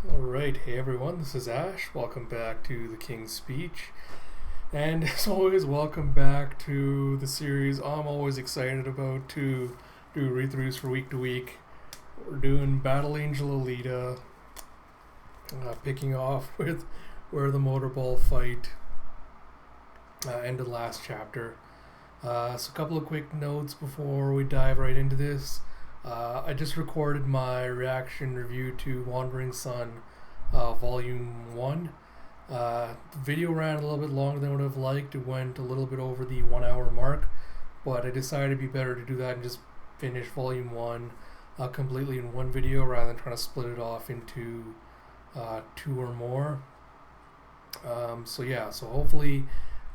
Alright, hey everyone, this is Ash. Welcome back to The King's Speech. And as always, welcome back to the series I'm always excited about to do read-throughs for week to week. We're doing Battle Angel Alita, picking off with where the motorball fight ended last chapter. So a couple of quick notes before we dive right into this. I just recorded my reaction review to Wandering Sun, Volume 1. The video ran a little bit longer than I would have liked. It went a little bit over the 1 hour mark, but I decided it'd be better to do that and just finish Volume 1 completely in one video rather than trying to split it off into two or more. So hopefully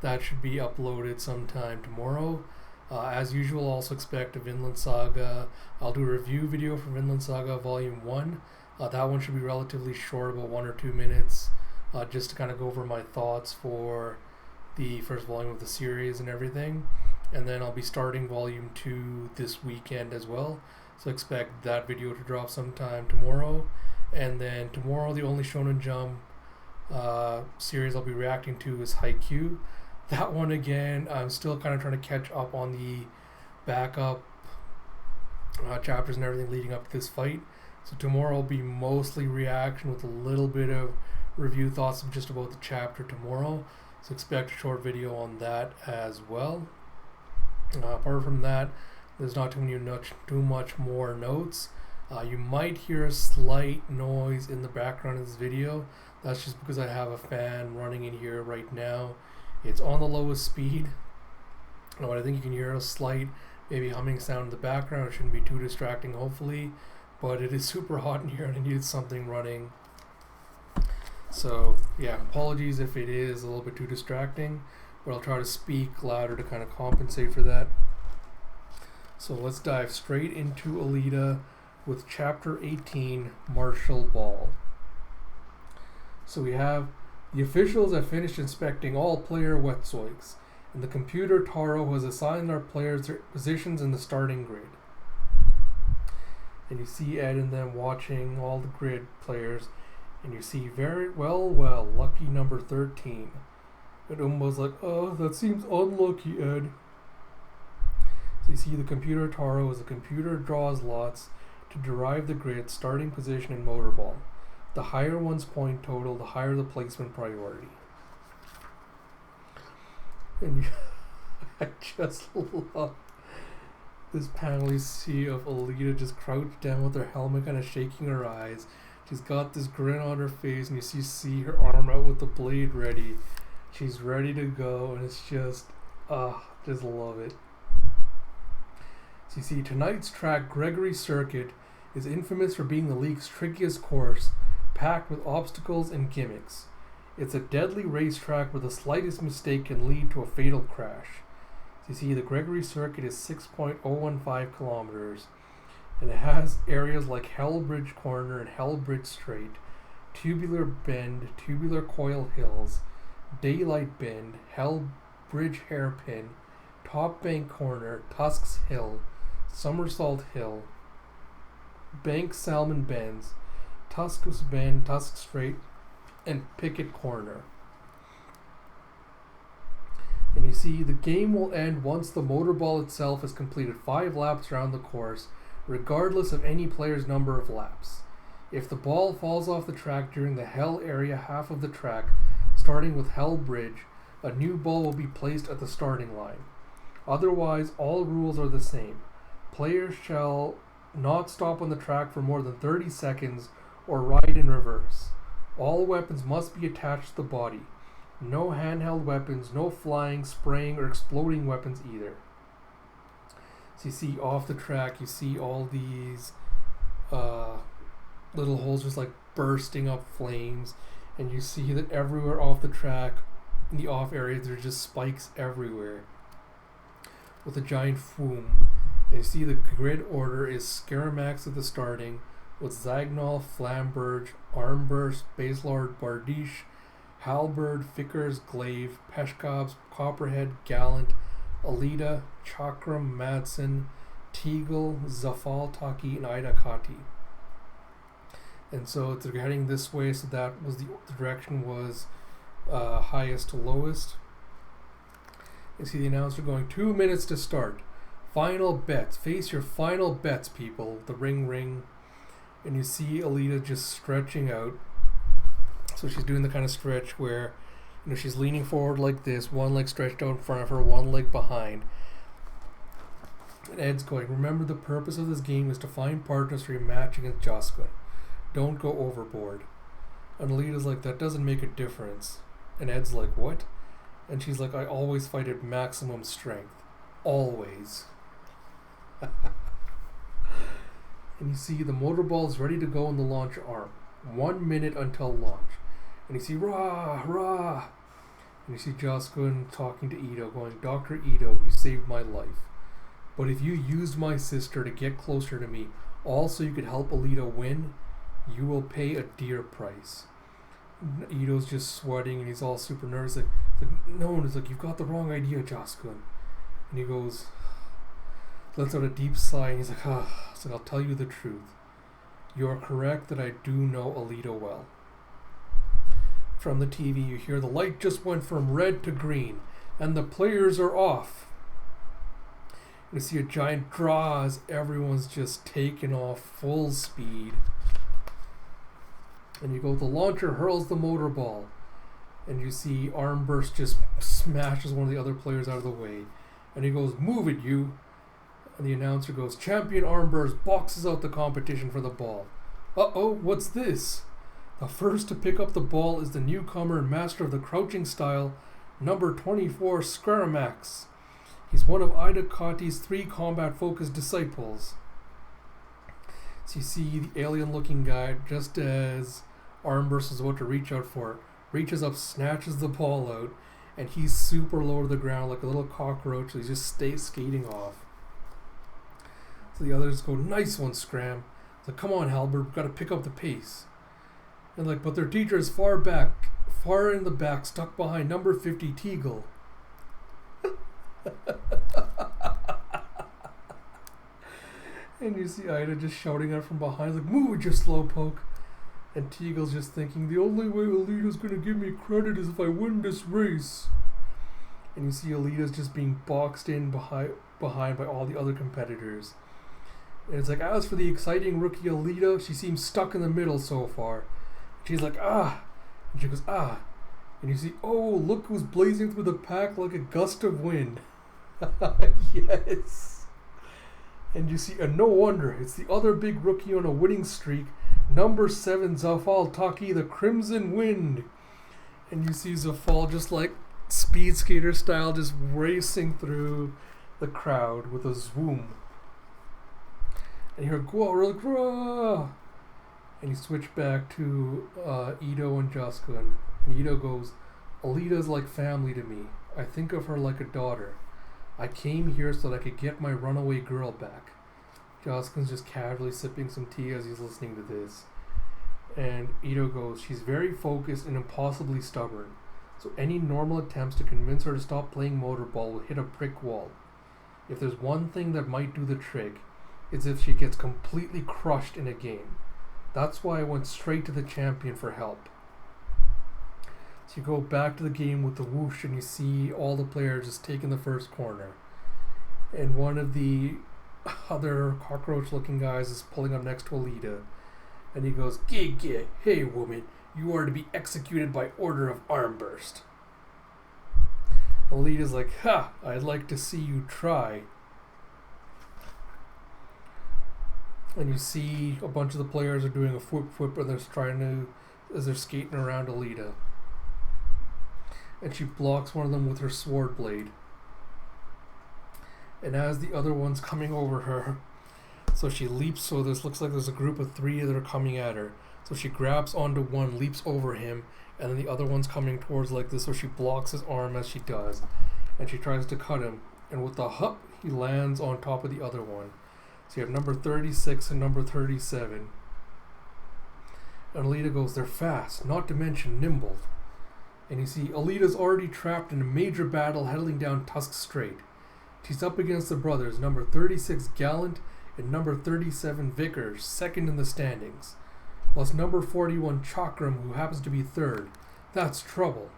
that should be uploaded sometime tomorrow. As usual, also expect a Vinland Saga. I'll do a review video for Vinland Saga Volume 1. That one should be relatively short, about 1 or 2 minutes, just to kind of go over my thoughts for the first volume of the series and everything. And then I'll be starting Volume 2 this weekend as well, so expect that video to drop sometime tomorrow. And then tomorrow, the only Shonen Jump series I'll be reacting to is Haikyuu. That one again, I'm still kind of trying to catch up on the backup chapters and everything leading up to this fight. So tomorrow will be mostly reaction with a little bit of review thoughts of just about the chapter tomorrow. So expect a short video on that as well. Apart from that, there's not too much more notes. You might hear a slight noise in the background of this video. That's just because I have a fan running in here right now. It's on the lowest speed. I think you can hear a slight, maybe humming sound in the background. It shouldn't be too distracting, hopefully. But it is super hot in here and I needed something running. So, yeah, apologies if it is a little bit too distracting. But I'll try to speak louder to kind of compensate for that. So let's dive straight into Alita with Chapter 18, Martial Ball. So we have: the officials have finished inspecting all player websites, and the computer Taro has assigned our players their positions in the starting grid. And you see Ed and them watching all the grid players, and you see very well, lucky number 13. And Umbo's like, oh, that seems unlucky, Ed. So you see the computer Taro as the computer draws lots to derive the grid starting position in motorball. The higher one's point total, the higher the placement priority. And I just love this panel you see of Alita just crouched down with her helmet kind of shaking her eyes. She's got this grin on her face and you see her arm out with the blade ready. She's ready to go and it's just love it. So you see tonight's track, Gregory Circuit, is infamous for being the league's trickiest course, packed with obstacles and gimmicks. It's a deadly racetrack where the slightest mistake can lead to a fatal crash. So you see the Gregory Circuit is 6.015 kilometers, and it has areas like Hell Bridge Corner and Hell Bridge Straight, Tubular Bend, Tubular Coil Hills, Daylight Bend, Hell Bridge Hairpin, Top Bank Corner, Tusks Hill, Somersault Hill, Bank Salmon Bends, Tusks Bend, Tusk Straight, and Picket Corner. And you see the game will end once the motorball itself has completed 5 laps around the course, regardless of any player's number of laps. If the ball falls off the track during the Hell area half of the track, starting with Hell Bridge, a new ball will be placed at the starting line. Otherwise, all rules are the same. Players shall not stop on the track for more than 30 seconds or ride in reverse. All weapons must be attached to the body. No handheld weapons, no flying, spraying, or exploding weapons either. So you see off the track, you see all these little holes just like bursting up flames, and you see that everywhere off the track, in the off areas, there's just spikes everywhere with a giant foom. And you see the grid order is Scaramax at the starting, with Zagnol, Flamberge, Armburst, Baselord, Bardiche, Halberd, Vickers, Glaive, Peshkovs, Copperhead, Gallant, Alita, Chakram, Madsen, Tiegel, Zafal, Taki, and Ida Kati. And so they're heading this way, so that was the direction was highest to lowest. You see the announcer going, 2 minutes to start. Final bets. Face your final bets, people. The ring ring. And you see Alita just stretching out. So she's doing the kind of stretch where, you know, she's leaning forward like this, one leg stretched out in front of her, one leg behind. And Ed's going, remember the purpose of this game is to find partners for your match against Jocelyn. Don't go overboard. And Alita's like, that doesn't make a difference. And Ed's like, what? And she's like, I always fight at maximum strength. Always. And you see the motorball is ready to go in the launch arm. 1 minute until launch. And you see, rah, rah. And you see Jocelyn talking to Ito, going, Dr. Ito, you saved my life. But if you used my sister to get closer to me, also you could help Alita win, you will pay a dear price. Ito's just sweating and he's all super nervous. Like no one is like, you've got the wrong idea, Jocelyn. And he goes, lets out a deep sigh and he's like, it's like, I'll tell you the truth. You are correct that I do know Alita well. From the TV you hear the light just went from red to green and the players are off. You see a giant draw as everyone's just taking off full speed. And you go, the launcher hurls the motor ball. And you see Armburst just smashes one of the other players out of the way. And he goes, move it, you. And the announcer goes, Champion Armburst boxes out the competition for the ball. Uh-oh, what's this? The first to pick up the ball is the newcomer and master of the crouching style, number 24, Scaramax. He's one of Ida Kati's 3 combat-focused disciples. So you see the alien-looking guy, just as Armburst is about to reach out for it, reaches up, snatches the ball out, and he's super low to the ground like a little cockroach. So he's just skating off. So the others go, nice one, Scram. It's like, come on, Halbert, we've got to pick up the pace. And like, but their teacher is far in the back, stuck behind number 50, Tiegel. And you see Ida just shouting out from behind, like, move it, you slowpoke. And Tiegel's just thinking, the only way Alita's going to give me credit is if I win this race. And you see Alita's just being boxed in behind by all the other competitors. And it's like, as for the exciting rookie Alita, she seems stuck in the middle so far. She's like, ah. And she goes, ah. And you see, oh, look who's blazing through the pack like a gust of wind. Yes. And you see, and no wonder, it's the other big rookie on a winning streak, number 7, Zafal Taki, the Crimson Wind. And you see Zafal just like speed skater style, just racing through the crowd with a zoom. And you hear, go really, grah! And you switch back to Ito and Jocelyn. And Ito goes, Alita's like family to me. I think of her like a daughter. I came here so that I could get my runaway girl back. Jocelyn's just casually sipping some tea as he's listening to this. And Ito goes, she's very focused and impossibly stubborn. So any normal attempts to convince her to stop playing motorball will hit a brick wall. If there's one thing that might do the trick, it's if she gets completely crushed in a game. That's why I went straight to the champion for help. So you go back to the game with the whoosh and you see all the players just taking the first corner. And one of the other cockroach looking guys is pulling up next to Alita. And he goes, Gig, hey woman, you are to be executed by order of Armburst. Alita's like, ha, I'd like to see you try. And you see a bunch of the players are doing a whip and they're trying to, as they're skating around Alita. And she blocks one of them with her sword blade. And as the other one's coming over her, so she leaps, so this looks like there's a group of 3 that are coming at her. So she grabs onto one, leaps over him, and then the other one's coming towards like this, so she blocks his arm as she does. And she tries to cut him. And with the hup, he lands on top of the other one. So you have number 36 and number 37. And Alita goes, they're fast, not to mention nimble. And you see Alita's already trapped in a major battle heading down Tusk Strait. She's up against the brothers, number 36 Gallant and number 37 Vickers, second in the standings. plus number 41 Chakram, who happens to be third. That's trouble.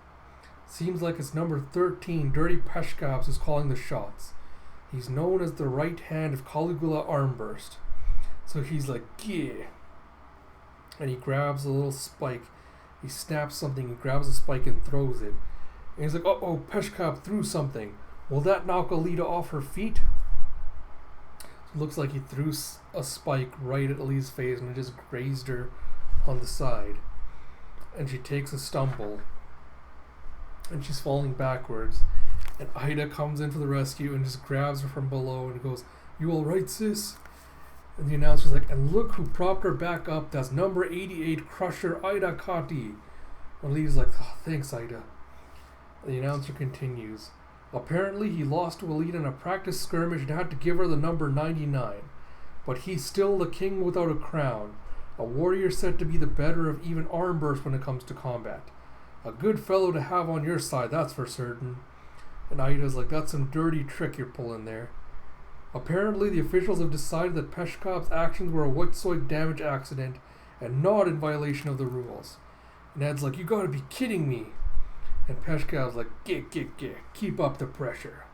Seems like it's number 13, Dirty Peshkabs, who's calling the shots. He's known as the right hand of Caligula Armburst. So he's like, yeah. And he grabs a little spike. He snaps something, he grabs a spike and throws it. And he's like, uh-oh, Peshkab threw something. Will that knock Alita off her feet? It looks like he threw a spike right at Alita's face and it just grazed her on the side. And she takes a stumble. And she's falling backwards. And Ida comes in for the rescue and just grabs her from below and goes, "You alright, sis?" And the announcer's like, "And look who propped her back up. That's number 88 Crusher Ida Kati." And Alita's like, "Oh, thanks, Ida." And the announcer continues, "Apparently he lost to Alita in a practice skirmish and had to give her the number 99. But he's still the king without a crown. A warrior said to be the better of even Armburst when it comes to combat. A good fellow to have on your side, that's for certain." And Ida's like, "That's some dirty trick you're pulling there. Apparently the officials have decided that Peshkab's actions were a Wetsoik damage accident and not in violation of the rules." And Ed's like, "You gotta be kidding me." And Peshkab's like, get, keep up the pressure."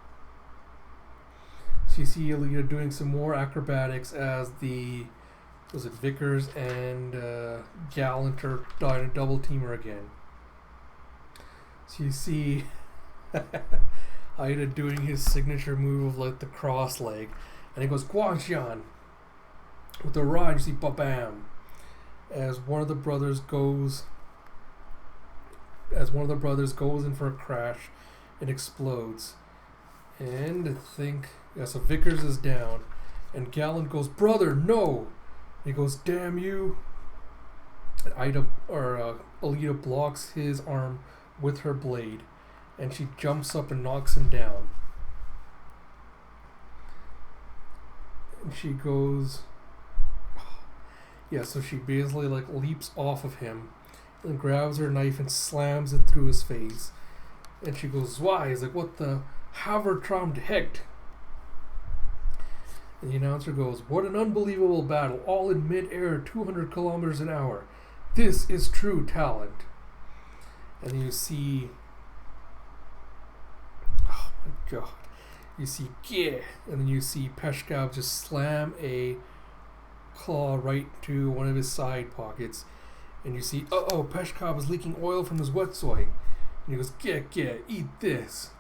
So you see Alita doing some more acrobatics as was it Vickers and Gallant are dying a double teamer again. So you see Ida doing his signature move of like the cross leg, and he goes Guanxian with the rod. You see ba-bam as one of the brothers goes in for a crash and explodes. And I think so Vickers is down, and Gallant goes, "Brother, no!" And he goes, "Damn you!" And Alita blocks his arm with her blade, and she jumps up and knocks him down. And she goes, so she basically like leaps off of him and grabs her knife and slams it through his face. And she goes, "Why?" He's like, "What the Havertraum hecht?" And the announcer goes, "What an unbelievable battle, all in mid-air, 200 kilometers an hour. This is true talent." And you see, oh my god, you see, and then you see Peshkab just slam a claw right to one of his side pockets. And you see, Peshkab is leaking oil from his Wetsoik. And he goes, eat this."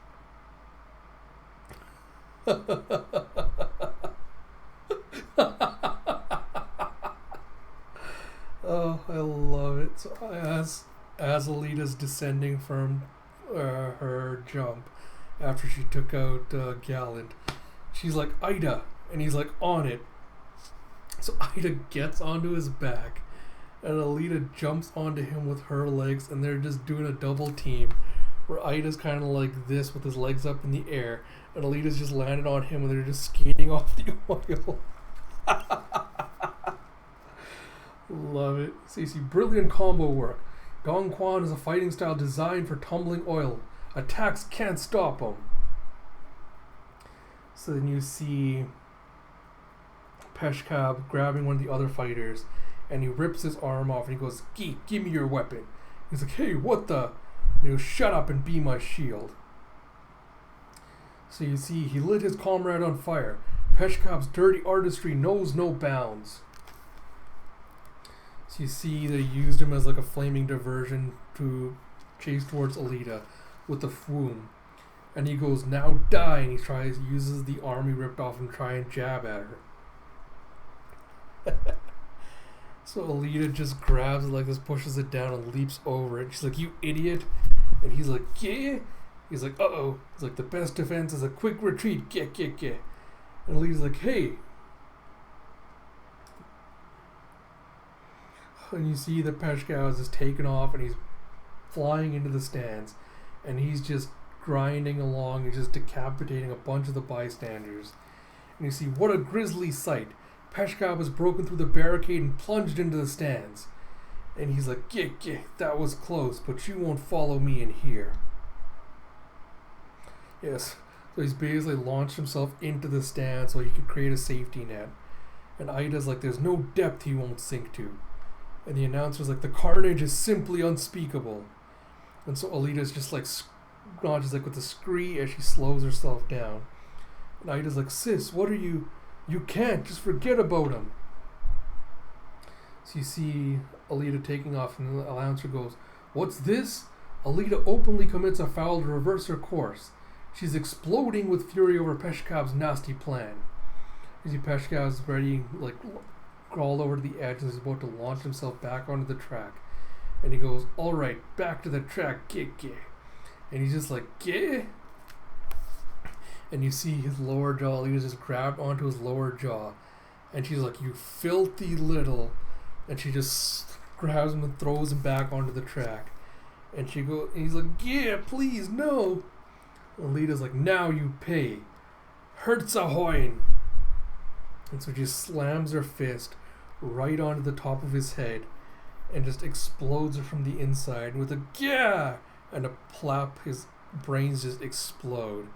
Oh, I love it. So as Alita's descending from her jump after she took out Gallant, she's like, "Ida," and he's like, "On it." So Ida gets onto his back, and Alita jumps onto him with her legs, and they're just doing a double team where Ida's kind of like this with his legs up in the air, and Alita's just landed on him, and they're just skating off the oil. Love it. So you see brilliant combo work. Gong Quan is a fighting style designed for tumbling oil. Attacks can't stop him. So then you see Peshkab grabbing one of the other fighters, and he rips his arm off, and he goes, give me your weapon." He's like, "Hey, what the?" And he goes, "Shut up and be my shield." So you see, he lit his comrade on fire. Peshkab's dirty artistry knows no bounds. So you see they used him as like a flaming diversion to chase towards Alita with the Fwoom. And he goes, "Now die," and he uses the arm he ripped off and try and jab at her. So Alita just grabs it like this, pushes it down, and leaps over it. She's like, "You idiot." And he's like, "Yeah." He's like, "Uh-oh." He's like, "The best defense is a quick retreat. Get. And Alita's like, "Hey." And you see that Peshkab is just taken off, and he's flying into the stands. And he's just grinding along and just decapitating a bunch of the bystanders. And you see, what a grisly sight. Peshkab has broken through the barricade and plunged into the stands. And he's like, that was close, but you won't follow me in here." Yes, so he's basically launched himself into the stands so he could create a safety net. And Ida's like, "There's no depth he won't sink to." And the announcer's like, the carnage is simply unspeakable. And so Alita's just like launches like with a scream as she slows herself down. And Ida's like, sis, what are you? You can't. Just forget about him. So you see Alita taking off, and the announcer goes, what's this? Alita openly commits a foul to reverse her course. She's exploding with fury over Peshkab's nasty plan. You see Peshkab's ready, like, crawled over to the edge and is about to launch himself back onto the track. And he goes, alright, back to the track, geh. And he's just like, geh? And you see his lower jaw, he was just grabbed onto his lower jaw. And she's like, you filthy little. And she just grabs him and throws him back onto the track. And she goes, and he's like, yeah, please, no. And Alita's like, now you pay. Herzahoin. And so she slams her fist right onto the top of his head and just explodes it from the inside. And with a yeah and a plap, his brains just explode.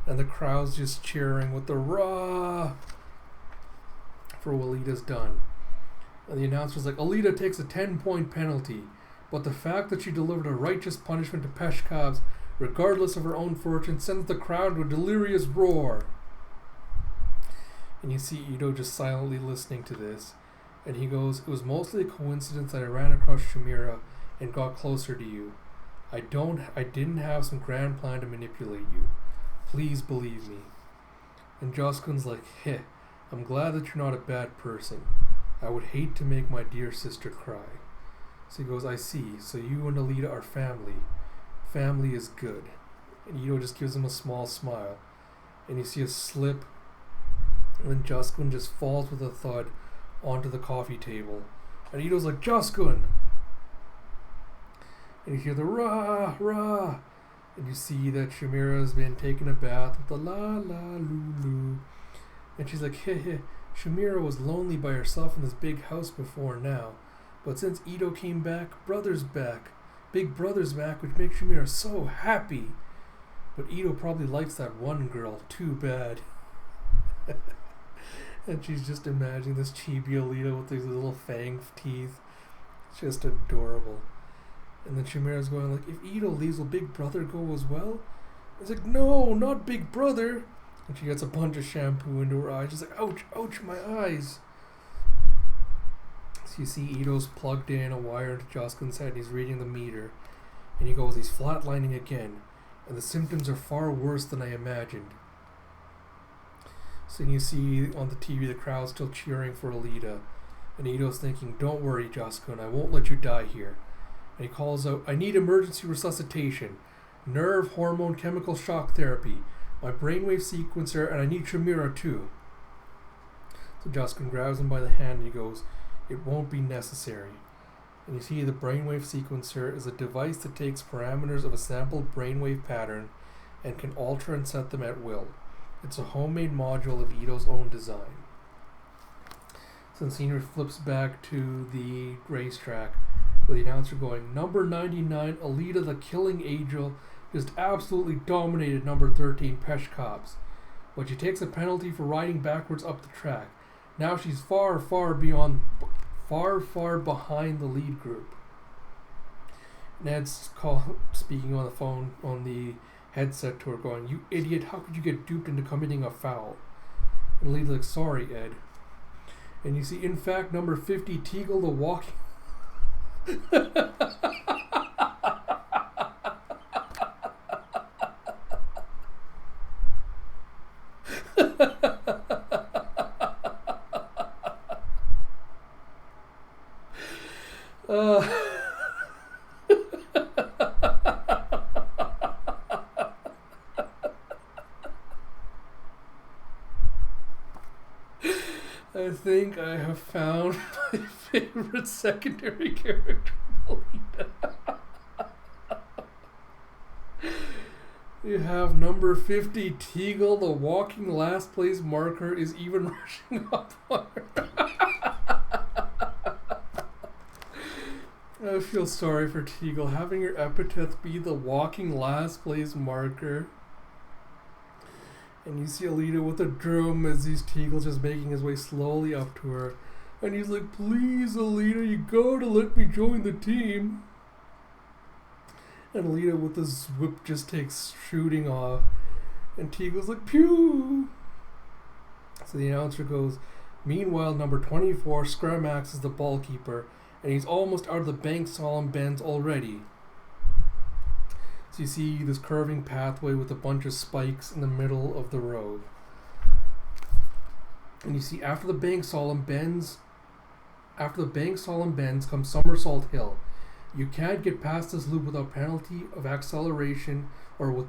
And the crowd's just cheering with the rah for what Alita's done. And the announcer's like, Alita takes a 10-point penalty, but the fact that she delivered a righteous punishment to Peshkabs, regardless of her own fortune, sends the crowd to a delirious roar. And you see Ito just silently listening to this. And he goes, it was mostly a coincidence that I ran across Shamira and got closer to you. I didn't have some grand plan to manipulate you. Please believe me. And Joskun's like, heh, I'm glad that you're not a bad person. I would hate to make my dear sister cry. So he goes, I see. So you and Alita are family. Family is good. And Ito just gives him a small smile. And you see a slip. And then Joskun just falls with a thud onto the coffee table. And Ito's like, Joskun! And you hear the rah, rah. And you see that Shamira's been taking a bath with the la la lulu. And she's like, heh heh. Shamira was lonely by herself in this big house before now. But since Ito came back, brother's back. Big brother's back, which makes Shamira so happy. But Ito probably likes that one girl. Too bad. And she's just imagining this chibi Alita with these little fang teeth. It's just adorable. And then Shamira's going like, if Ito leaves, will Big Brother go as well? It's like, no, not Big Brother. And she gets a bunch of shampoo into her eyes. She's like, ouch, ouch, my eyes. So you see Ito's plugged in a wire into Joskun's head. He's reading the meter. And he goes, he's flatlining again. And the symptoms are far worse than I imagined. So you see on the TV the crowd still cheering for Alita. And Ito's thinking, don't worry, Joskun, I won't let you die here. And he calls out, I need emergency resuscitation, nerve, hormone, chemical shock therapy, my brainwave sequencer, and I need Shamira too. So Joskun grabs him by the hand and he goes, it won't be necessary. And you see the brainwave sequencer is a device that takes parameters of a sampled brainwave pattern and can alter and set them at will. It's a homemade module of Ito's own design. So the scenery flips back to the racetrack with the announcer going, number 99, Alita the Killing Angel, just absolutely dominated number 13, Peshkabs. But she takes a penalty for riding backwards up the track. Now she's far behind the lead group. Ned's speaking on the phone on the headset to her going, you idiot, how could you get duped into committing a foul? And Alita's like, sorry, Ed. And you see, in fact, number 50, Tiegel the Walking... I think I have found my favorite secondary character, Alita. We have number 50, Tiegel, the walking last place marker, is even rushing up on her. I feel sorry for Tiegel, having your epithet be the walking last place marker. And you see Alita with a drum as these Tiegel's just making his way slowly up to her. And he's like, please, Alita, you gotta let me join the team. And Alita with his whip just takes shooting off. And Tiegel's like, pew! So the announcer goes, meanwhile, number 24, Skramax, is the ball keeper. And he's almost out of the bank solemn bends already. So you see this curving pathway with a bunch of spikes in the middle of the road. And you see after the bank solemn bends comes Somersault Hill. You can't get past this loop without penalty of acceleration or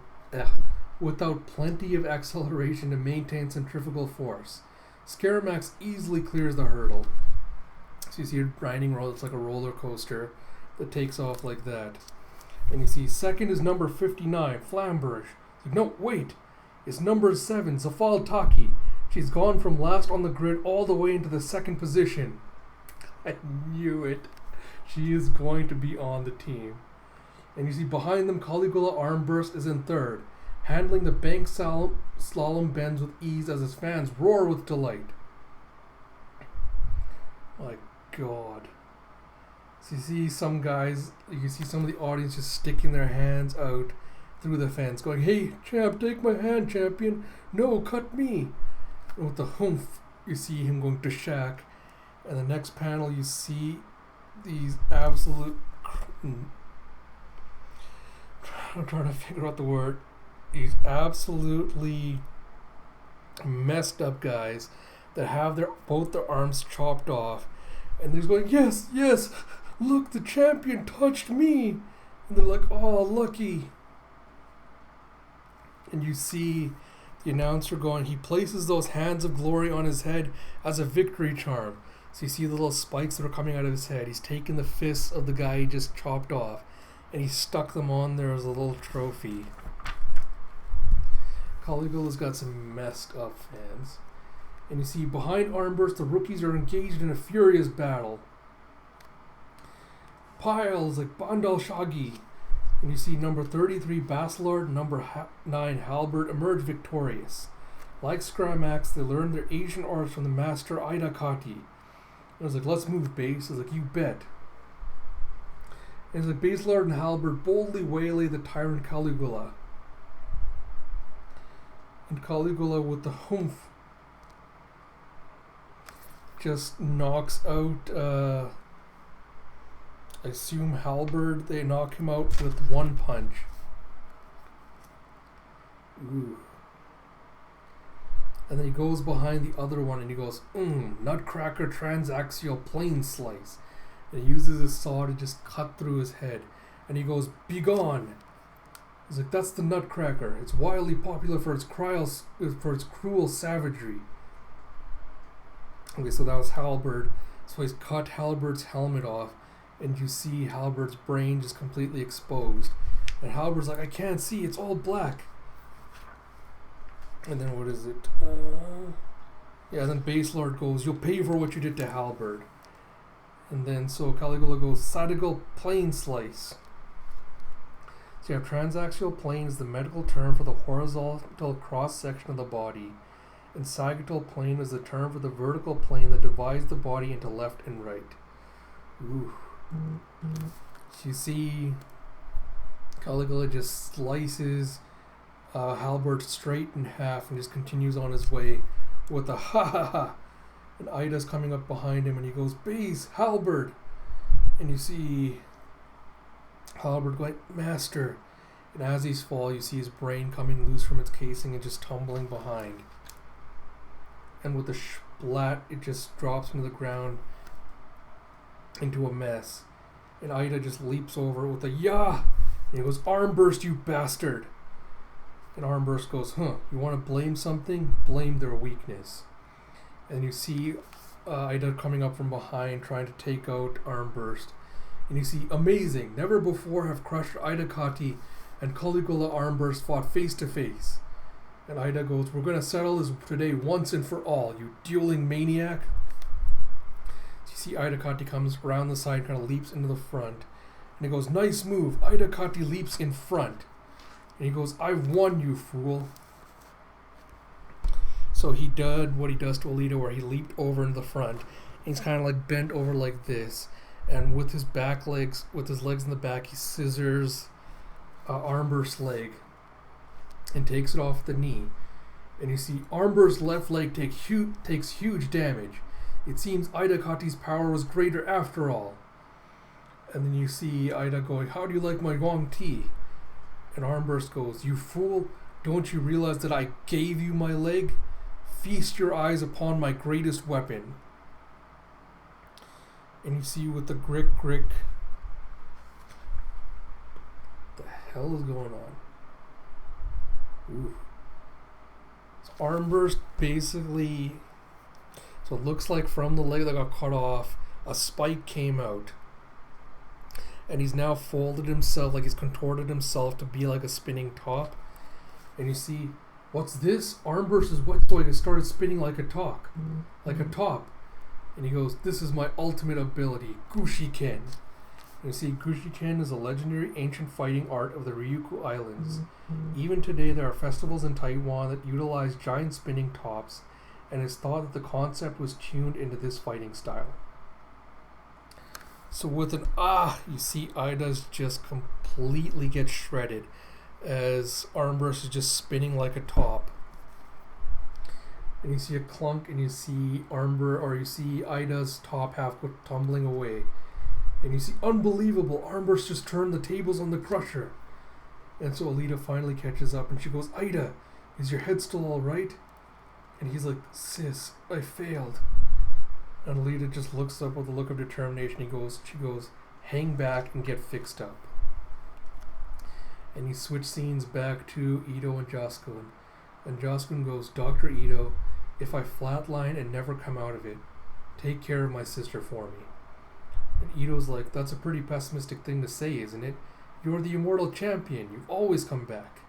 without plenty of acceleration to maintain centrifugal force. Skramax easily clears the hurdle. So you see a grinding road that's like a roller coaster that takes off like that. And you see second is number 59, Flamberge. No, wait. It's number 7, Zafal Taki. She's gone from last on the grid all the way into the second position. I knew it. She is going to be on the team. And you see behind them, Caligula Armburst is in third, handling the bank slalom bends with ease as his fans roar with delight. My God. So you see some guys, you see some of the audience just sticking their hands out through the fence, going, hey, champ, take my hand, champion. No, cut me. And with the humph, you see him going to Shaq. And the next panel, you see these absolute... I'm trying to figure out the word. These absolutely messed up guys that have both their arms chopped off. And they're going, yes, yes, look, the champion touched me. And they're like, oh, lucky. And you see the announcer going, he places those hands of glory on his head as a victory charm. So you see the little spikes that are coming out of his head. He's taken the fists of the guy he just chopped off, and he stuck them on there as a little trophy. Caligula's got some messed up fans. And you see behind Armburst, the rookies are engaged in a furious battle. Piles like Bandal Shaggy. And you see number 33 Baslard and number 9 Halbert emerge victorious. Like Skramax, they learned their Asian arts from the master Ida Kati. I was like, let's move, Base. I was like, you bet. And it's like Baslard and Halbert boldly waylay the tyrant Caligula. And Caligula with the humph just knocks out, I assume Halbert. They knock him out with one punch. Ooh. And then he goes behind the other one and he goes, Nutcracker transaxial plane slice. And he uses his saw to just cut through his head. And he goes, begone. He's like, that's the Nutcracker. It's wildly popular for its cruel savagery. Okay, so that was Halbert. So he's cut Halbert's helmet off. And you see Halbert's brain just completely exposed. And Halbert's like, I can't see, it's all black. And then what is it? Then Baselord goes, you'll pay for what you did to Halbert. And then so Caligula goes, Sadigal plane slice. So you have transaxial plane is the medical term for the horizontal cross section of the body. And sagittal plane is the term for the vertical plane that divides the body into left and right. Ooh. So you see Caligula just slices Halbert straight in half and just continues on his way with a ha ha ha. And Ida's coming up behind him and he goes, Base, Halbert. And you see Halbert going, Master. And as he's fall, you see his brain coming loose from its casing and just tumbling behind. And with a splat, it just drops into the ground into a mess. And Ida just leaps over with a yah. And he goes, Armburst, you bastard. And Armburst goes, you want to blame something? Blame their weakness. And you see Ida coming up from behind trying to take out Armburst. And you see, amazing, never before have crushed Ida Kati and Caligula Armburst fought face to face. And Ida goes, we're going to settle this today once and for all, you dueling maniac. So you see Ida Kati comes around the side, kind of leaps into the front. And he goes, nice move. Ida Kati leaps in front. And he goes, I've won, you fool. So he did what he does to Alita, where he leaped over in the front. He's kind of like bent over like this, and with his legs in the back, he scissors Armburst's leg and takes it off the knee. And you see Armburst's left leg takes huge damage. It seems Ida Kati's power was greater after all. And then you see Ida going, "How do you like my Wong tea?" And Armburst goes, "You fool, don't you realize that I gave you my leg? Feast your eyes upon my greatest weapon." And you see with the grick. What the hell is going on? Ooh. So Armburst basically, so it looks like from the leg that got cut off, a spike came out. And he's now folded himself, like he's contorted himself to be like a spinning top. And you see, what's this? Armburst's wet toy has started spinning like a top. And he goes, "This is my ultimate ability, Gushiken." And you see, Gushiken is a legendary ancient fighting art of the Ryukyu Islands. Even today, there are festivals in Taiwan that utilize giant spinning tops, and it's thought that the concept was tuned into this fighting style. So with an you see Ida's just completely get shredded as Armburst is just spinning like a top. And you see a clunk, and you see you see Ida's top half go tumbling away. And you see, unbelievable, Armburst just turned the tables on the Crusher. And so Alita finally catches up, and she goes, "Ida, is your head still alright?" And he's like, "Sis, I failed." And Alita just looks up with a look of determination. She goes, "Hang back and get fixed up." And you switch scenes back to Ito and Joskun. And Joskun goes, "Dr. Ito, if I flatline and never come out of it, take care of my sister for me." And Ito's like, "That's a pretty pessimistic thing to say, isn't it? You're the immortal champion. You've always come back."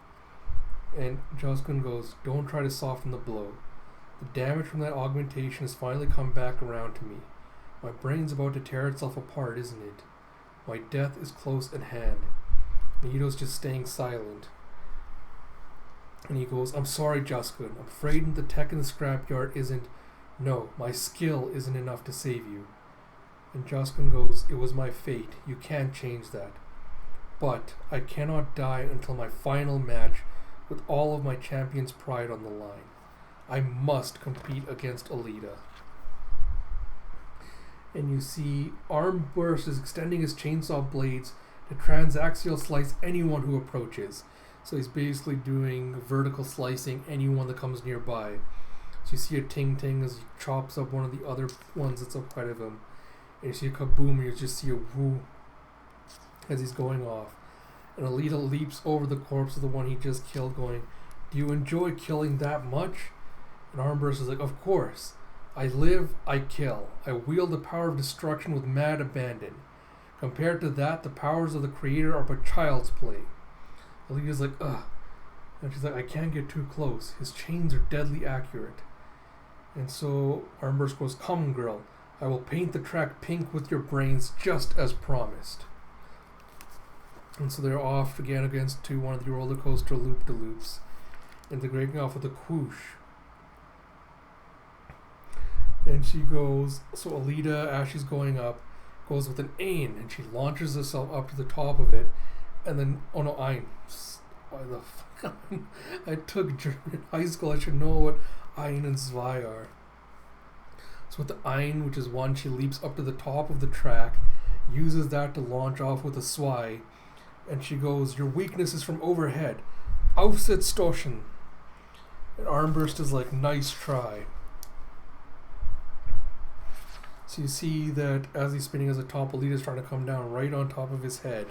And Joskun goes, "Don't try to soften the blow. The damage from that augmentation has finally come back around to me. My brain's about to tear itself apart, isn't it? My death is close at hand." And Ito's just staying silent. And he goes, "I'm sorry, Joskun. I'm afraid the tech in the scrapyard isn't... No, my skill isn't enough to save you." And Joskun goes, "It was my fate. You can't change that. But I cannot die until my final match with all of my champion's pride on the line. I must compete against Alita." And you see Armburst is extending his chainsaw blades to transaxial slice anyone who approaches. So he's basically doing vertical slicing anyone that comes nearby. So you see a ting ting as he chops up one of the other ones that's up ahead of him. And you see a kaboom, and you just see a whoo as he's going off. And Alita leaps over the corpse of the one he just killed, going, "Do you enjoy killing that much?" And Armburst is like, "Of course. I live, I kill. I wield the power of destruction with mad abandon. Compared to that, the powers of the Creator are but child's play." Alita's like, "Ugh." And she's like, "I can't get too close. His chains are deadly accurate." And so Armburst goes, "Come, girl. I will paint the track pink with your brains just as promised." And so they're off again to one of the roller coaster loop-de-loops. And they're breaking off with a whoosh. And she goes, so Alita, as she's going up, goes with an ain, and she launches herself up to the top of it. And then, oh no, ein. Why the fuck? I took German in high school. I should know what ein and zwei are. So with the ein, which is one, she leaps up to the top of the track, uses that to launch off with a zwei, and she goes, "Your weakness is from overhead. Aufsitzstoßen." And Armburst is like, "Nice try." So you see that as he's spinning as a top, Alita's trying to come down right on top of his head.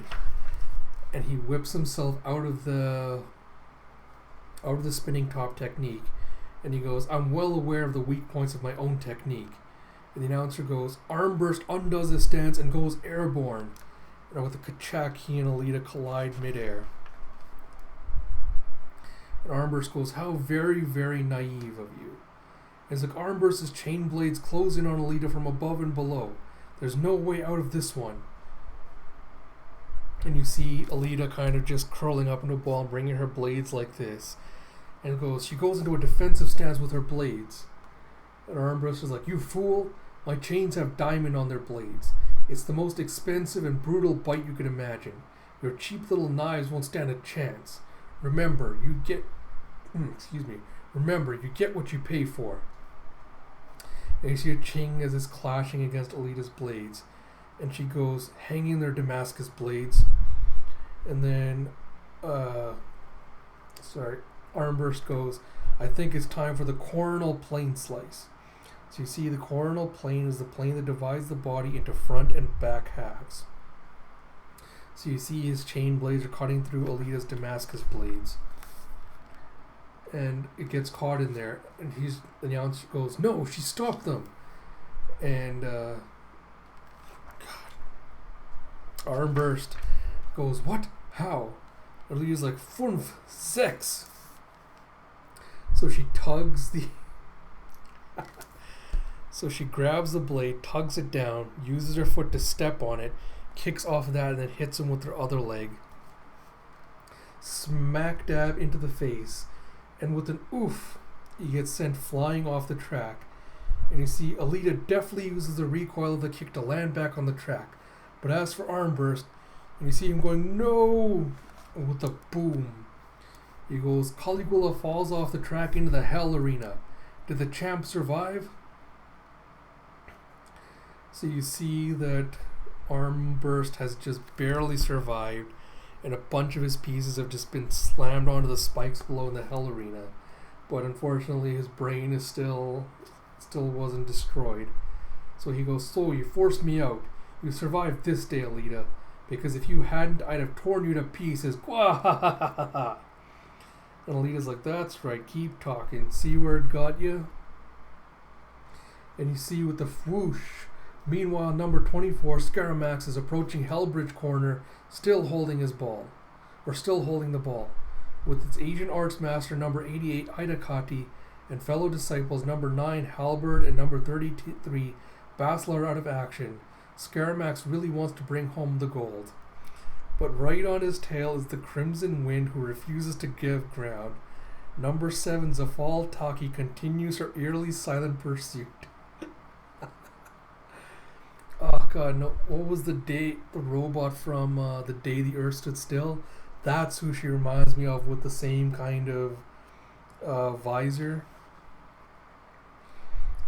And he whips himself out of the spinning top technique. And he goes, "I'm well aware of the weak points of my own technique." And the announcer goes, "Armburst undoes his stance and goes airborne." And with a kachak, he and Alita collide midair. And Armburst goes, "How very, very naive of you." It's like Armburst's chain blades close in on Alita from above and below. There's no way out of this one. And you see Alita kind of just curling up into a ball and bringing her blades like this. And she goes into a defensive stance with her blades. And Armburst is like, "You fool, My chains have diamond on their blades. It's the most expensive and brutal bite you can imagine. Your cheap little knives won't stand a chance. Remember, you get what you pay for. And you see a ching as it's clashing against Alita's blades. And she goes, hanging their Damascus blades. And then, Armburst goes, I think it's time for the coronal plane slice. So you see the coronal plane is the plane that divides the body into front and back halves. So you see his chain blades are cutting through Alita's Damascus blades. And it gets caught in there. And the announcer goes, no, she stopped them. And Armburst goes, what? How? Alita's like, 5, 6. So she tugs the... So she grabs the blade, tugs it down, uses her foot to step on it, kicks off of that, and then hits him with her other leg. Smack dab into the face. And with an oof, he gets sent flying off the track. And you see Alita deftly uses the recoil of the kick to land back on the track. But as for Armburst, and you see him going, no! And with a boom, he goes, Caligula falls off the track into the hell arena. Did the champ survive? So you see that Armburst has just barely survived, and a bunch of his pieces have just been slammed onto the spikes below in the hell arena. But unfortunately his brain is still wasn't destroyed. So he goes, so you forced me out. You survived this day, Alita, because if you hadn't, I'd have torn you to pieces. And Alita's like, that's right, keep talking. See where it got you? And you see with the whoosh. Meanwhile, number 24, Scaramax, is approaching Hellbridge Corner, still holding the ball. With its Agent Arts Master, number 88, Idakati, and fellow disciples, number 9, Halberd, and number 33, Basler out of action, Scaramax really wants to bring home the gold. But right on his tail is the Crimson Wind, who refuses to give ground. Number 7, Zafal Taki, continues her eerily silent pursuit. Oh god, no! What was the robot from The Day the Earth Stood Still? That's who she reminds me of, with the same kind of visor.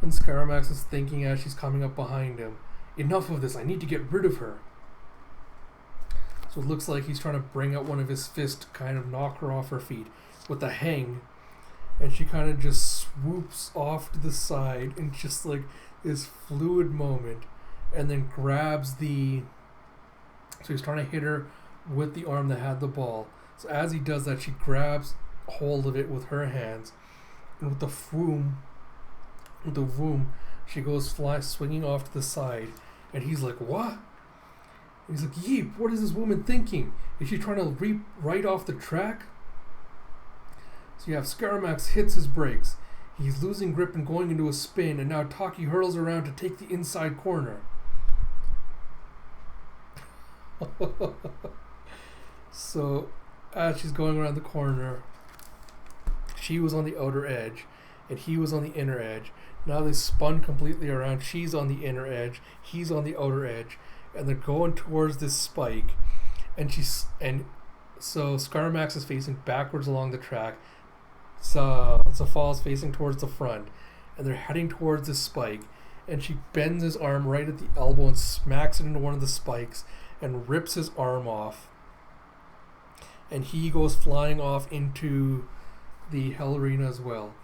And Scaramax is thinking as she's coming up behind him, enough of this, I need to get rid of her. So it looks like he's trying to bring out one of his fists to kind of knock her off her feet with a hang. And she kind of just swoops off to the side in just like this fluid moment. And then grabs so he's trying to hit her with the arm that had the ball. So as he does that, she grabs hold of it with her hands, and with the voom, she goes swinging off to the side. And he's like, what? And he's like, yeep, what is this woman thinking? Is she trying to leap right off the track? So you have Scaramax hits his brakes. He's losing grip and going into a spin, and now Taki hurtles around to take the inside corner. So as she's going around the corner, she was on the outer edge and he was on the inner edge. Now they spun completely around. She's on the inner edge, he's on the outer edge, and they're going towards this spike. And so Scaramax is facing backwards along the track. So Zafal's facing towards the front, and they're heading towards this spike. And she bends his arm right at the elbow and smacks it into one of the spikes and rips his arm off. And he goes flying off into the hell arena as well.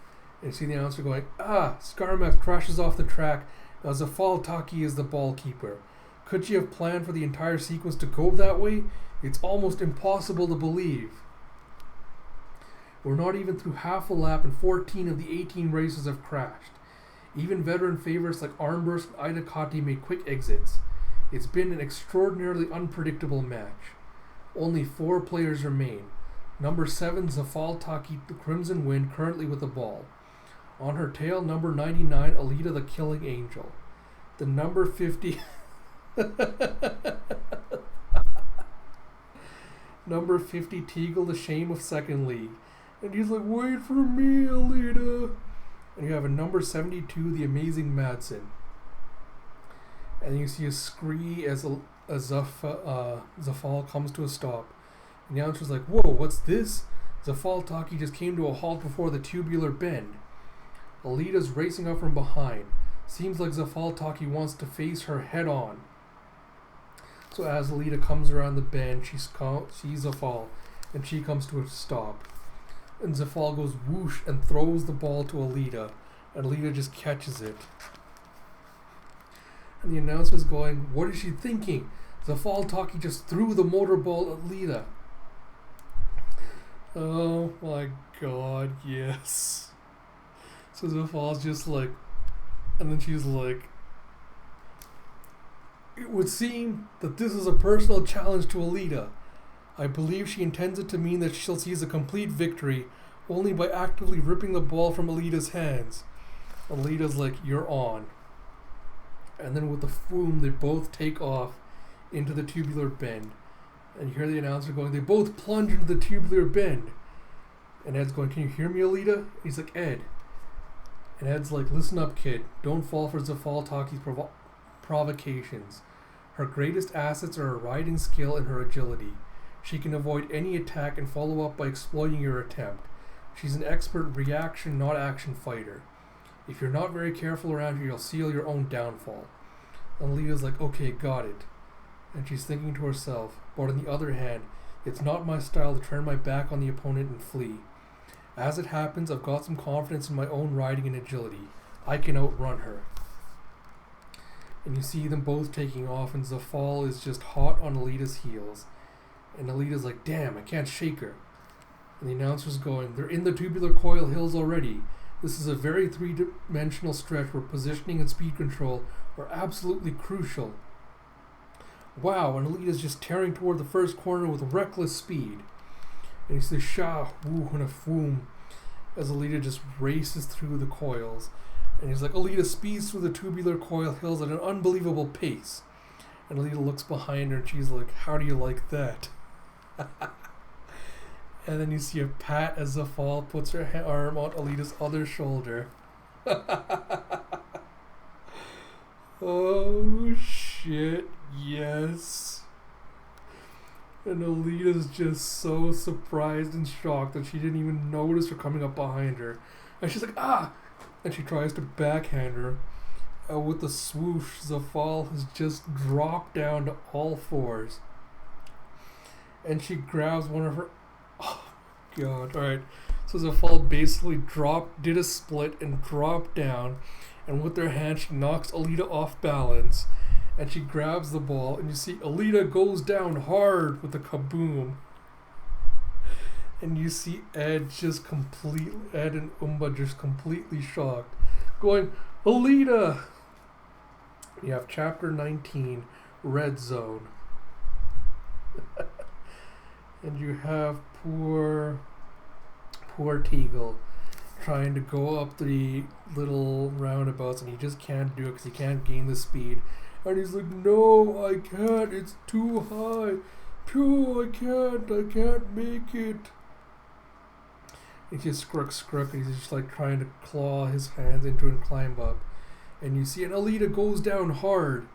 And you see the announcer going, Scaramax crashes off the track. Now Zafal Taki is the ball keeper. Could she have planned for the entire sequence to go that way? It's almost impossible to believe. We're not even through half a lap and 14 of the 18 races have crashed. Even veteran favorites like Armburst and Idakati made quick exits. It's been an extraordinarily unpredictable match. Only 4 players remain. Number 7, Zafal Taki, the Crimson Wind, currently with the ball. On her tail, number 99, Alita, the Killing Angel. The number 50... number 50, Tiegel, the Shame of Second League. And he's like, wait for me, Alita. And you have a number 72, the Amazing Madsen. And you see a scree as Zafal comes to a stop. And the announcer's like, "Whoa, what's this?" Zafal Taki just came to a halt before the tubular bend. Alita's racing up from behind. Seems like Zafal Taki wants to face her head on. So as Alita comes around the bend, she sees Zafal, and she comes to a stop. And Zafal goes whoosh and throws the ball to Alita, and Alita just catches it. And the announcer's going, "What is she thinking? Zafal Taki just threw the motor ball at Alita." Oh my god, yes. So Zafal's just like, and then she's like, "It would seem that this is a personal challenge to Alita. I believe she intends it to mean that she'll seize a complete victory only by actively ripping the ball from Alita's hands." Alita's like, "You're on." And then with the foom, they both take off into the tubular bend. And you hear the announcer going, "They both plunge into the tubular bend." And Ed's going, "Can you hear me, Alita?" He's like, "Ed." And Ed's like, "Listen up, kid. Don't fall for Zafal Taki's provocations. Her greatest assets are her riding skill and her agility. She can avoid any attack and follow up by exploiting your attempt. She's an expert reaction, not action fighter. If you're not very careful around her, you'll seal your own downfall." And Alita's like, "Okay, got it." And she's thinking to herself, "But on the other hand, it's not my style to turn my back on the opponent and flee. As it happens, I've got some confidence in my own riding and agility. I can outrun her." And you see them both taking off, and Zafal is just hot on Alita's heels. And Alita's like, "Damn, I can't shake her." And the announcer's going, "They're in the tubular coil hills already. This is a very three-dimensional stretch where positioning and speed control are absolutely crucial." Wow, and Alita's just tearing toward the first corner with reckless speed. And you see Shah, woo, and a foom as Alita just races through the coils. And he's like, Alita speeds through the tubular coil hills at an unbelievable pace. And Alita looks behind her and she's like, "How do you like that?" And then you see a pat as Zafal puts her arm on Alita's other shoulder. Oh shit, yes. And Alita's just so surprised and shocked that she didn't even notice her coming up behind her. And she's like, "Ah!" And she tries to backhand her. With the swoosh, Zafal has just dropped down to all fours. And she grabs one of her... Oh, God. Alright. So Zafal basically did a split and dropped down. And with her hand, she knocks Alita off balance. And she grabs the ball. And you see Alita goes down hard with a kaboom. And you see Ed and Umba just completely shocked. Going, "Alita!" You have chapter 19, Red Zone. And you have poor Tiegel trying to go up the little roundabouts, and he just can't do it because he can't gain the speed. And he's like, "No, I can't, it's too high. I can't make it." And he just scruck, and he's just like trying to claw his hands into it and climb up. And you see, and Alita goes down hard.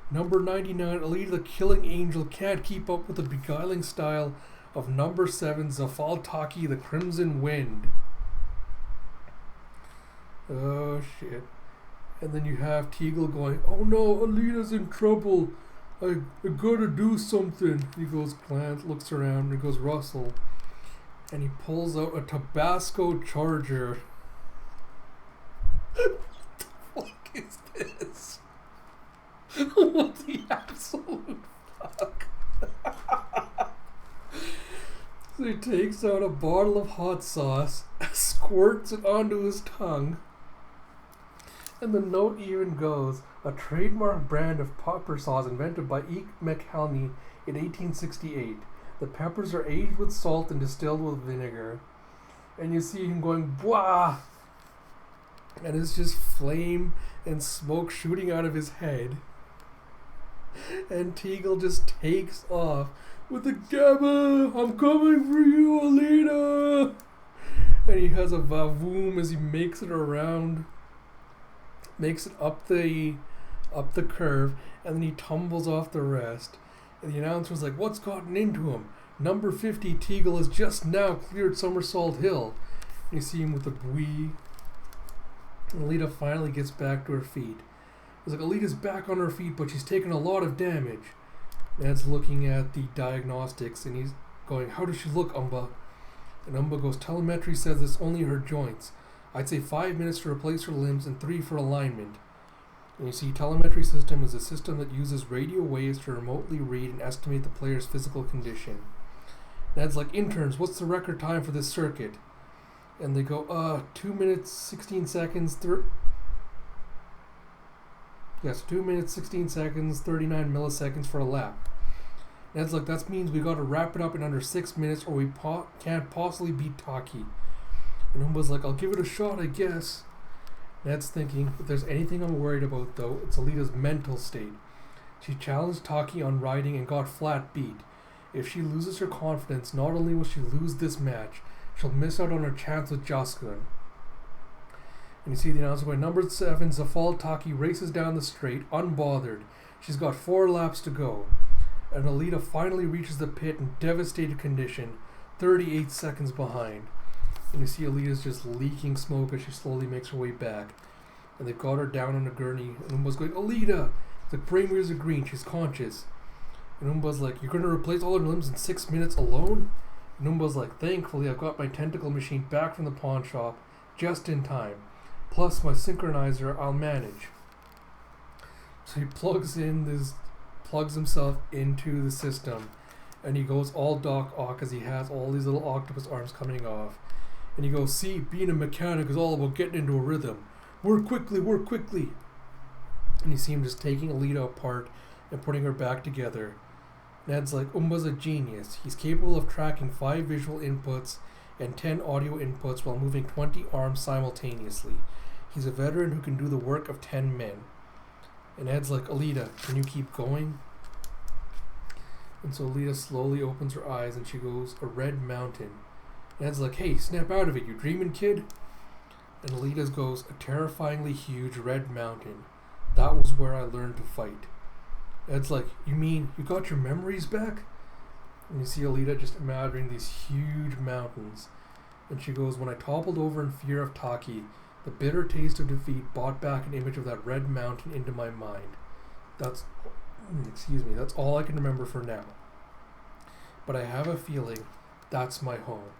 Number 99, Alita the Killing Angel, can't keep up with the beguiling style of number 7, Zafal Taki the Crimson Wind. Oh shit. And then you have Tiegel going, "Oh no, Alita's in trouble. I gotta do something." He goes, looks around, and he goes, "Russell." And he pulls out a Tabasco Charger. What the fuck is this? What the absolute fuck? So he takes out a bottle of hot sauce, squirts it onto his tongue, and the note even goes, "A trademark brand of pepper sauce invented by E. McHelney in 1868. The peppers are aged with salt and distilled with vinegar." And you see him going, "Bwah!" And it's just flame and smoke shooting out of his head. And Tiegel just takes off with the "Gamma, I'm coming for you, Alita!" And he has a vavoom as he makes it up the up the curve, and then he tumbles off the rest. And the announcer's like, what's gotten into him? Number 50, Tiegel, has just now cleared Somersault Hill. And you see him with a buoy. And Alita finally gets back to her feet. It's like, Alita's back on her feet, but she's taken a lot of damage. Ned's looking at the diagnostics, and he's going, how does she look, Umba? And Umba goes, telemetry says it's only her joints. I'd say 5 minutes to replace her limbs and 3 for alignment. And you see, telemetry system is a system that uses radio waves to remotely read and estimate the player's physical condition. Ned's like, interns, what's the record time for this circuit? And they go, 2 minutes, 16 seconds, 2 minutes, 16 seconds, 39 milliseconds for a lap. Ned's like, that means we gotta wrap it up in under 6 minutes or we can't possibly beat Taki. And Umba's like, I'll give it a shot, I guess. Ned's thinking, if there's anything I'm worried about though, it's Alita's mental state. She challenged Taki on riding and got flat beat. If she loses her confidence, not only will she lose this match, she'll miss out on her chance with Jaskun. And you see the announcer going, number 7, Zafal Taki races down the straight, unbothered. She's got 4 laps to go. And Alita finally reaches the pit in devastated condition, 38 seconds behind. And you see Alita's just leaking smoke as she slowly makes her way back. And they've got her down on a gurney. And Umba's going, Alita! The parameters are green, she's conscious. And Umba's like, you're going to replace all her limbs in 6 minutes alone? And Umba's like, thankfully I've got my tentacle machine back from the pawn shop, just in time. Plus my synchronizer, I'll manage. So he plugs himself into the system. And he goes all Doc Ock as he has all these little octopus arms coming off. And he goes, see, being a mechanic is all about getting into a rhythm. Work quickly, work quickly. And you see him just taking Alita apart and putting her back together. Ned's like, Umba's a genius. He's capable of tracking 5 visual inputs and 10 audio inputs while moving 20 arms simultaneously. He's a veteran who can do the work of 10 men. And Ed's like, Alita, can you keep going? And so Alita slowly opens her eyes and she goes, a red mountain. And Ed's like, hey, snap out of it, you dreaming, kid? And Alita's goes, a terrifyingly huge red mountain. That was where I learned to fight. Ed's like, you mean you got your memories back? And you see Alita just imagining these huge mountains. And she goes, when I toppled over in fear of Taki, the bitter taste of defeat brought back an image of that red mountain into my mind. That's all I can remember for now. But I have a feeling that's my home.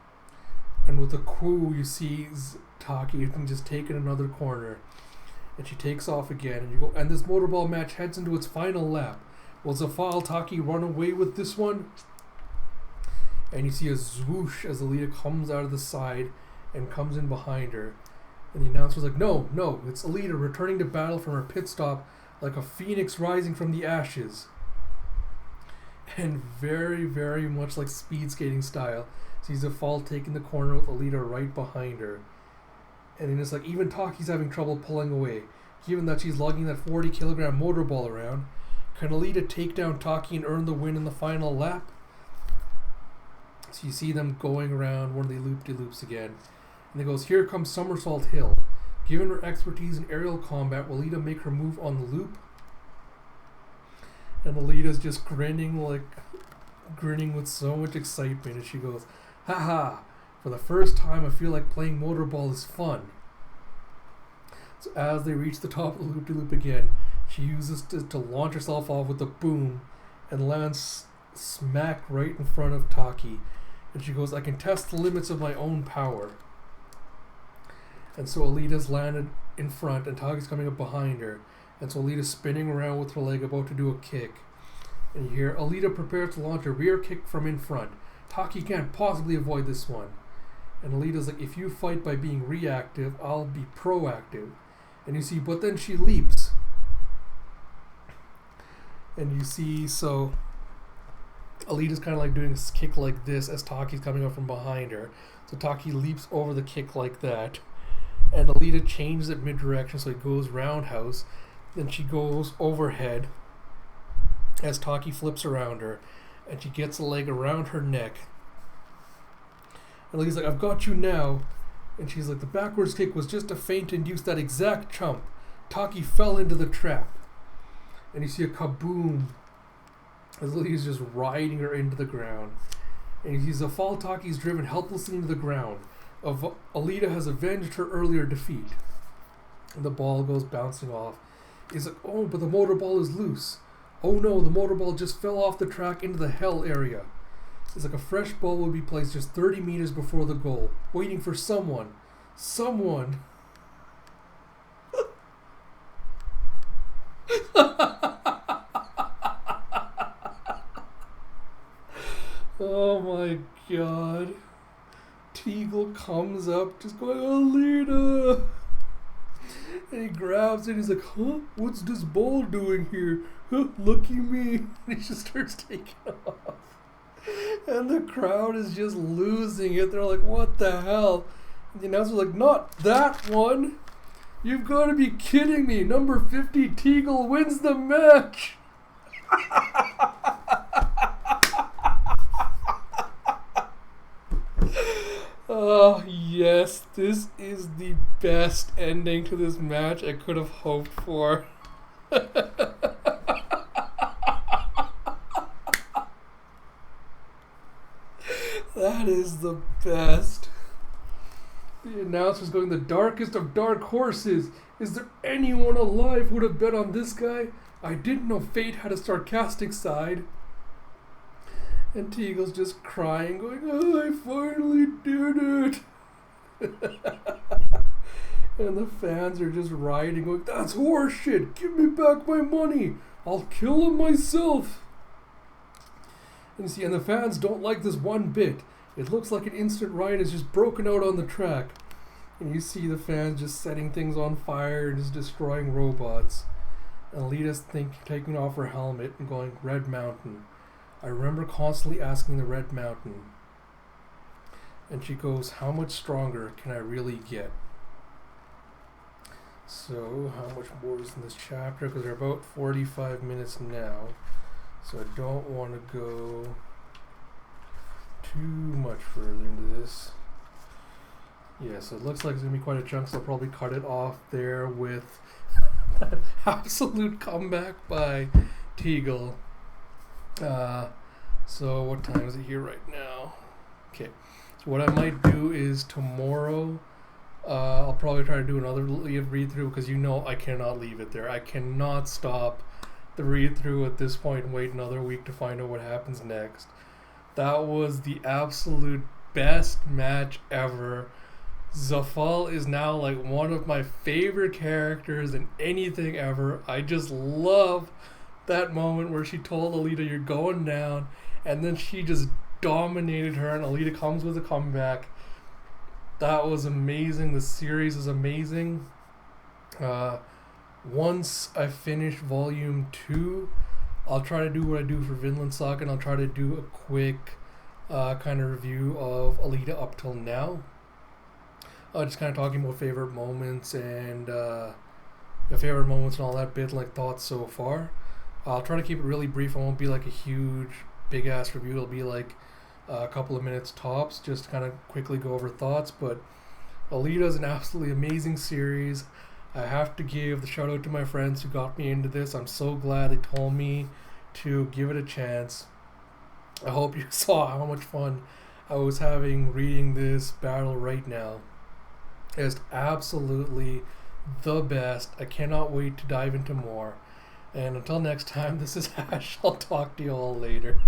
And with a coo, you see Taki just taking another corner. And she takes off again, and you go, and this motorball match heads into its final lap. Will Zafal Taki run away with this one? And you see a swoosh as Alita comes out of the side and comes in behind her. And the announcer's like, no, it's Alita returning to battle from her pit stop like a phoenix rising from the ashes. And very, very much like speed skating style, sees Zafal taking the corner with Alita right behind her. And then it's like, even Taki's having trouble pulling away, given that she's lugging that 40-kilogram motorball around. Can Alita take down Taki and earn the win in the final lap? So you see them going around one of the loop-de-loops again. And it goes, here comes Somersault Hill. Given her expertise in aerial combat, will Alita make her move on the loop? And Alita's just grinning with so much excitement as she goes, haha! For the first time, I feel like playing motorball is fun. So as they reach the top of the loop-de-loop again, she uses to launch herself off with a boom and lands smack right in front of Taki. And she goes, I can test the limits of my own power. And so Alita's landed in front and Taki's coming up behind her. And so Alita's spinning around with her leg about to do a kick. And you hear, Alita prepares to launch a rear kick from in front. Taki can't possibly avoid this one. And Alita's like, if you fight by being reactive, I'll be proactive. And you see, but then she leaps. And you see, so Alita's kind of like doing a kick like this as Taki's coming up from behind her. So Taki leaps over the kick like that. And Alita changes it mid-direction, so it goes roundhouse. Then she goes overhead as Taki flips around her. And she gets a leg around her neck. And Alita's like, I've got you now. And she's like, the backwards kick was just a feint to induce that exact chump. Taki fell into the trap. and you see a kaboom as Alita's just riding her into the ground. And you see Zafal Taki's driven helplessly into the ground. Alita has avenged her earlier defeat. And the ball goes bouncing off. He's like, oh, but the motor ball is loose. Oh no, the motor ball just fell off the track into the hell area. It's like a fresh ball will be placed just 30 meters before the goal, waiting for someone. Someone. Oh my god. Tiegel comes up just going, Alita! And he grabs it and he's like, huh? What's this ball doing here? Huh? Lucky me. And he just starts taking off. And the crowd is just losing it. They're like, what the hell? And the announcer's like, not that one. You've got to be kidding me. Number 50, Tiegel wins the match. Oh, yes. This is the best ending to this match I could have hoped for. That is the best. The announcer's going, the darkest of dark horses. Is there anyone alive who would have bet on this guy? I didn't know fate had a sarcastic side. And Tiegel's just crying, going, oh, I finally did it. And the fans are just rioting, going, that's horseshit. Give me back my money. I'll kill him myself. And you see, and the fans don't like this one bit. It looks like an instant riot has just broken out on the track. And you see the fans just setting things on fire and just destroying robots. And Alita's taking off her helmet and going, Red Mountain. I remember constantly asking the Red Mountain. And she goes, how much stronger can I really get? So, how much more is in this chapter? Because we're about 45 minutes now. So I don't want to go too much further into this. Yeah, so it looks like it's going to be quite a chunk, so I'll probably cut it off there with that absolute comeback by Tiegel. So what time is it here right now? Okay, so what I might do is tomorrow, I'll probably try to do another read through, because you know I cannot leave it there. I cannot stop the read through at this point and wait another week to find out what happens next. That was the absolute best match ever. Zafal is now like one of my favorite characters in anything ever. I just love that moment where she told Alita, you're going down, and then she just dominated her and Alita comes with a comeback. That was amazing. The series is amazing. Once I finish volume 2, I'll try to do what I do for Vinland Saga, and I'll try to do a quick kind of review of Alita up till now. Just kind of talking about favorite moments and favorite moments and all that bit, like thoughts so far. I'll try to keep it really brief. It won't be like a huge, big ass review. It'll be like a couple of minutes tops, just to kind of quickly go over thoughts. But Alita is an absolutely amazing series. I have to give the shout out to my friends who got me into this. I'm so glad they told me to give it a chance. I hope you saw how much fun I was having reading this battle right now. It's absolutely the best. I cannot wait to dive into more. And until next time, this is Ash. I'll talk to you all later.